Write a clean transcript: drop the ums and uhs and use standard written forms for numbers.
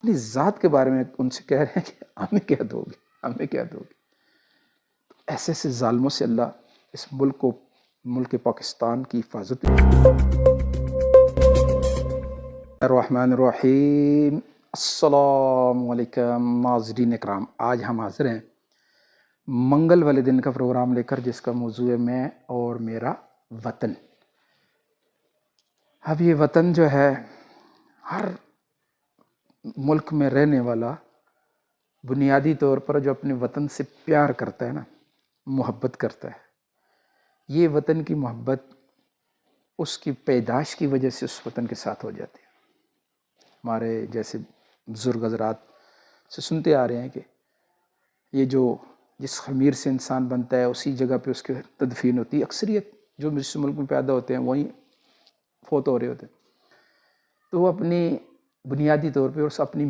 اپنی ذات کے بارے میں ان سے کہہ رہے ہیں کہ ہمیں کیا دو گے، ہمیں کیا دو گے. ایسے ایسے ظالموں سے اللہ اس ملک پاکستان کی حفاظت. الرحمن الرحیم. السلام علیکم ناظرین اکرام. آج ہم حاضر ہیں منگل والے دن کا پروگرام لے کر، جس کا موضوع ہے میں اور میرا وطن. اب یہ وطن جو ہے، ہر ملک میں رہنے والا بنیادی طور پر جو اپنے وطن سے پیار کرتا ہے نا، محبت کرتا ہے، یہ وطن کی محبت اس کی پیدائش کی وجہ سے اس وطن کے ساتھ ہو جاتی ہے. ہمارے جیسے بزرگ حضرات سے سنتے آ رہے ہیں کہ یہ جس خمیر سے انسان بنتا ہے اسی جگہ پہ اس کی تدفین ہوتی ہے. اکثریت جو جس ملک میں پیدا ہوتے ہیں وہیں فوت ہو رہے ہوتے ہیں. تو وہ اپنی بنیادی طور پہ اس اپنی